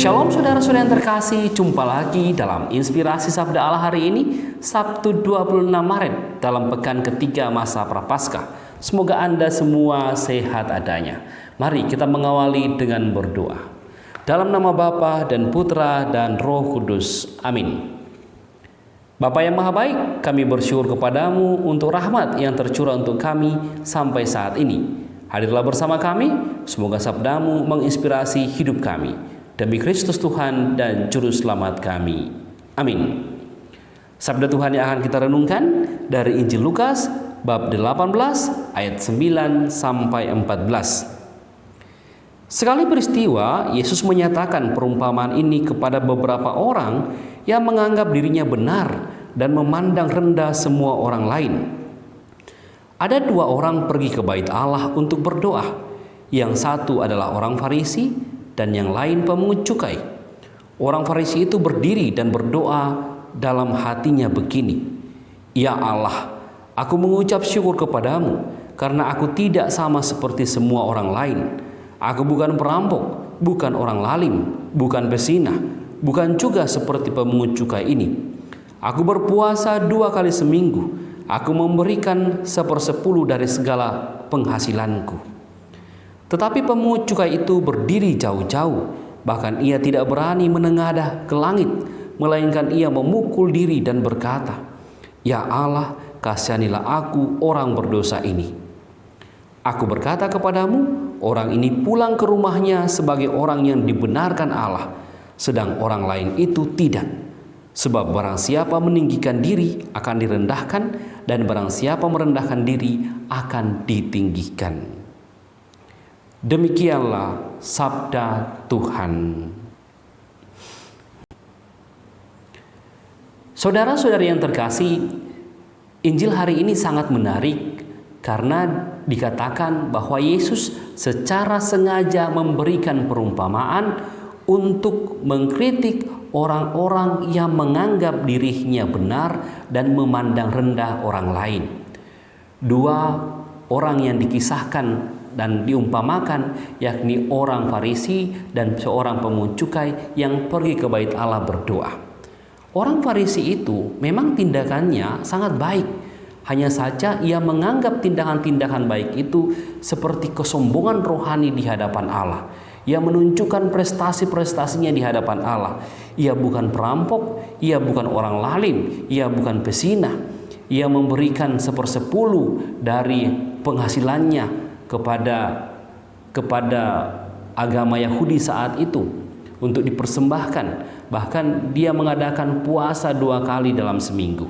Shalom saudara-saudara yang terkasih, jumpa lagi dalam Inspirasi Sabda Allah hari ini, Sabtu 26 Maret dalam pekan ketiga masa Prapaskah. Semoga Anda semua sehat adanya. Mari kita mengawali dengan berdoa. Dalam nama Bapa dan Putra dan Roh Kudus. Amin. Bapa yang Maha Baik, kami bersyukur kepadamu untuk rahmat yang tercurah untuk kami sampai saat ini. Hadirlah bersama kami, semoga sabdamu menginspirasi hidup kami. Demi Kristus Tuhan dan Juru Selamat kami. Amin. Sabda Tuhan yang akan kita renungkan dari Injil Lukas bab 18 ayat 9 sampai 14. Sekali peristiwa, Yesus menyatakan perumpamaan ini kepada beberapa orang yang menganggap dirinya benar dan memandang rendah semua orang lain. Ada dua orang pergi ke bait Allah untuk berdoa. Yang satu adalah orang Farisi dan yang lain pemungut cukai. Orang Farisi itu berdiri dan berdoa dalam hatinya begini, "Ya Allah, aku mengucap syukur kepadamu karena aku tidak sama seperti semua orang lain. Aku bukan perampok, bukan orang lalim, bukan pezinah, bukan juga seperti pemungut cukai ini. Aku berpuasa 2 kali seminggu. Aku memberikan 1/10 dari segala penghasilanku." Tetapi pemungut cukai itu berdiri jauh-jauh, bahkan ia tidak berani menengadah ke langit, melainkan ia memukul diri dan berkata, "Ya Allah, kasihanilah aku orang berdosa ini." Aku berkata kepadamu, orang ini pulang ke rumahnya sebagai orang yang dibenarkan Allah, sedang orang lain itu tidak. Sebab barang siapa meninggikan diri akan direndahkan, dan barang siapa merendahkan diri akan ditinggikan. Demikianlah sabda Tuhan. Saudara-saudari yang terkasih, Injil hari ini sangat menarik karena dikatakan bahwa Yesus secara sengaja memberikan perumpamaan untuk mengkritik orang-orang yang menganggap dirinya benar dan memandang rendah orang lain. Dua orang yang dikisahkan dan diumpamakan, yakni orang Farisi dan seorang pemungut cukai yang pergi ke bait Allah berdoa. Orang Farisi itu memang tindakannya sangat baik, hanya saja ia menganggap tindakan-tindakan baik itu seperti kesombongan rohani di hadapan Allah. Ia menunjukkan prestasi-prestasinya di hadapan Allah. Ia bukan perampok, ia bukan orang lalim, ia bukan pezinah. Ia memberikan 1/10 dari penghasilannya kepada agama Yahudi saat itu untuk dipersembahkan. Bahkan dia mengadakan puasa 2 kali dalam seminggu.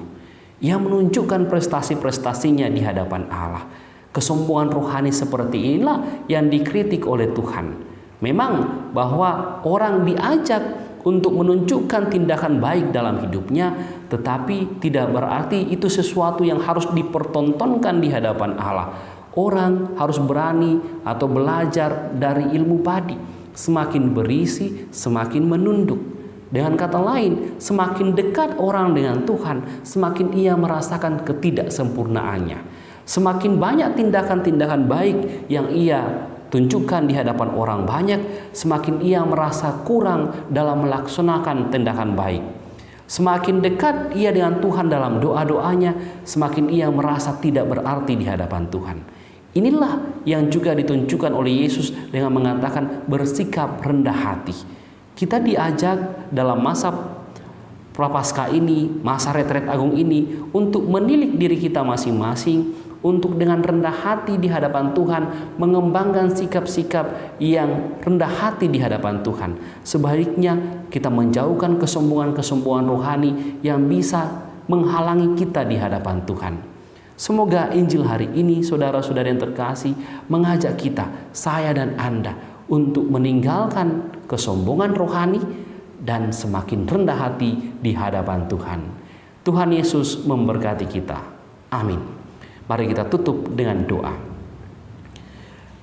Ia menunjukkan prestasi-prestasinya di hadapan Allah. Kesombongan rohani seperti inilah yang dikritik oleh Tuhan. Memang bahwa orang diajak untuk menunjukkan tindakan baik dalam hidupnya, tetapi tidak berarti itu sesuatu yang harus dipertontonkan di hadapan Allah. Orang harus berani atau belajar dari ilmu padi. Semakin berisi, semakin menunduk. Dengan kata lain, semakin dekat orang dengan Tuhan, semakin ia merasakan ketidaksempurnaannya. Semakin banyak tindakan-tindakan baik yang ia tunjukkan di hadapan orang banyak, semakin ia merasa kurang dalam melaksanakan tindakan baik. Semakin dekat ia dengan Tuhan dalam doa-doanya, semakin ia merasa tidak berarti di hadapan Tuhan. Inilah yang juga ditunjukkan oleh Yesus dengan mengatakan bersikap rendah hati. Kita diajak dalam masa Prapaskah ini, masa retret agung ini, untuk menilik diri kita masing-masing, untuk dengan rendah hati di hadapan Tuhan mengembangkan sikap-sikap yang rendah hati di hadapan Tuhan. Sebaliknya kita menjauhkan kesombongan-kesombongan rohani yang bisa menghalangi kita di hadapan Tuhan. Semoga Injil hari ini, saudara-saudara yang terkasih, mengajak kita, saya dan Anda, untuk meninggalkan kesombongan rohani dan semakin rendah hati di hadapan Tuhan. Tuhan Yesus memberkati kita. Amin. Mari kita tutup dengan doa.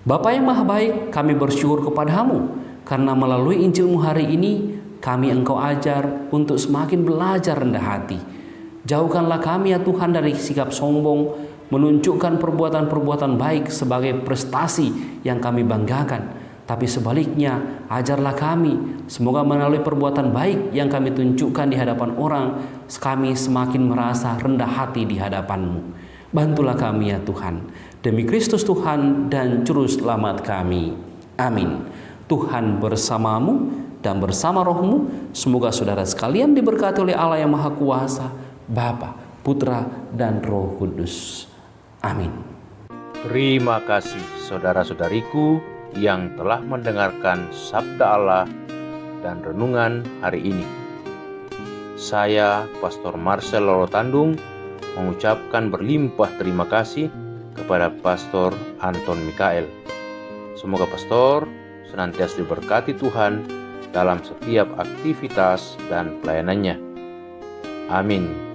Bapa yang Maha Baik, kami bersyukur kepadamu karena melalui Injil-Mu hari ini kami Engkau ajar untuk semakin belajar rendah hati. Jauhkanlah kami ya Tuhan dari sikap sombong, menunjukkan perbuatan-perbuatan baik sebagai prestasi yang kami banggakan, Tapi sebaliknya, ajarlah kami, semoga melalui perbuatan baik yang kami tunjukkan di hadapan orang, kami semakin merasa rendah hati di hadapan-Mu. Bantulah kami ya Tuhan, demi Kristus Tuhan dan Juru Selamat kami. Amin. Tuhan bersamamu dan bersama rohmu. Semoga saudara sekalian diberkati oleh Allah yang Maha Kuasa, Bapa, Putra, dan Roh Kudus. Amin. Terima kasih saudara-saudariku yang telah mendengarkan sabda Allah dan renungan hari ini. Saya, Pastor Marcel Lolotandung, mengucapkan berlimpah terima kasih kepada Pastor Anton Mikael. Semoga Pastor senantiasa diberkati Tuhan dalam setiap aktivitas dan pelayanannya. Amin.